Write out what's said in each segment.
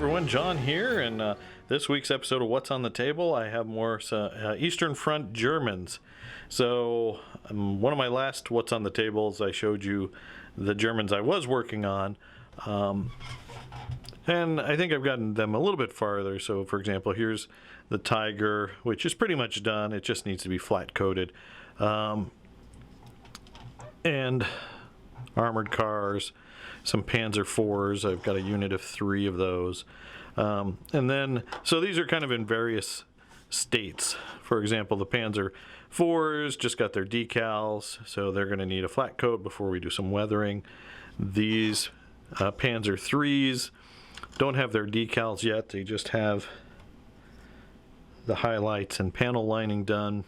everyone, John here, and this week's episode of What's on the Table, I have more Eastern Front Germans. So, one of my last What's on the Tables, I showed you the Germans I was working on, and I think I've gotten them a little bit farther. So, for example, here's the Tiger, which is pretty much done. It just needs to be flat coated. And armored cars, some Panzer IVs. I've got a unit of 3 of those. And then, so these are kind of in various states. For example, the Panzer IVs just got their decals, so they're going to need a flat coat before we do some weathering. These Panzer IIIs don't have their decals yet. They just have the highlights and panel lining done.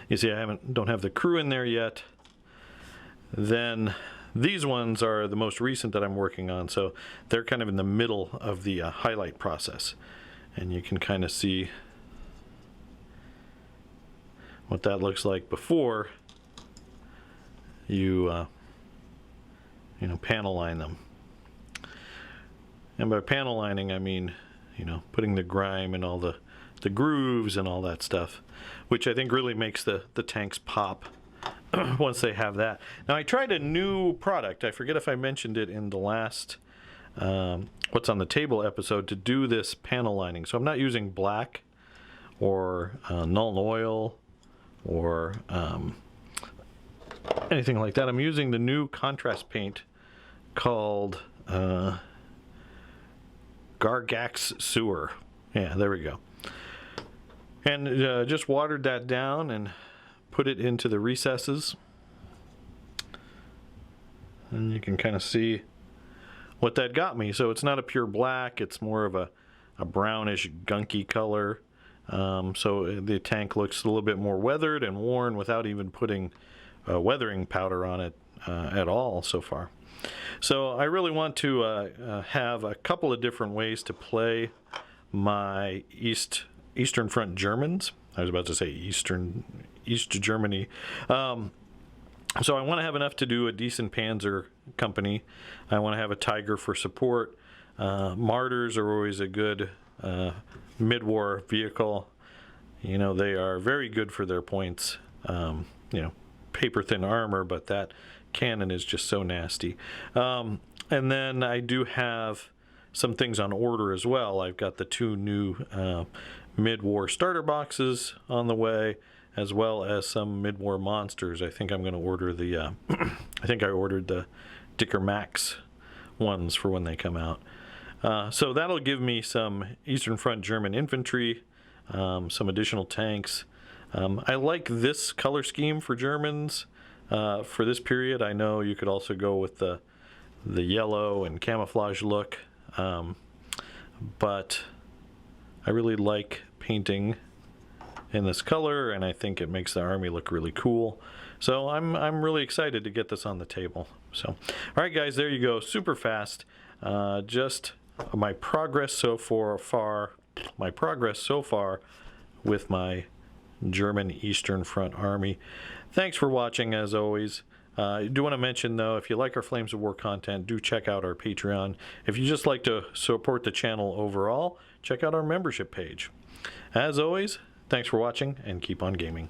You see, I don't have the crew in there yet. Then these ones are the most recent that I'm working on, so they're kind of in the middle of the highlight process, and you can kind of see what that looks like before you panel line them. And by panel lining, I mean putting the grime and all the grooves and all that stuff, which I think really makes the tanks pop once they have that. Now, I tried a new product. I forget if I mentioned it in the last What's on the Table episode to do this panel lining. So I'm not using black or Nuln Oil or anything like that. I'm using the new contrast paint called Gargax Sewer. Yeah, there we go. And just watered that down and put it into the recesses, and you can kind of see what that got me. So it's not a pure black, it's more of a brownish gunky color. So the tank looks a little bit more weathered and worn without even putting weathering powder on it at all so far. So I really want to have a couple of different ways to play my Eastern Front Germans. I was about to say East Germany. So I want to have enough to do a decent Panzer company. I want to have a Tiger for support. Martyrs are always a good mid-war vehicle. They are very good for their points. Paper-thin armor, but that cannon is just so nasty. And then I do have some things on order as well. I've got the 2 new mid-war starter boxes on the way, as well as some mid-war monsters. I think I'm going to order the I think I ordered the Dicker Max ones for when they come out. So that'll give me some Eastern Front German infantry, some additional tanks. I like this color scheme for Germans for this period. I know you could also go with the yellow and camouflage look, but I really like painting in this color, and I think it makes the army look really cool. So I'm really excited to get this on the table. So, all right, guys, there you go. Super fast. Just my progress so far. My progress so far with my German Eastern Front Army. Thanks for watching, as always. I do want to mention, though, if you like our Flames of War content, do check out our Patreon. If you just like to support the channel overall, check out our membership page. As always, thanks for watching, and keep on gaming.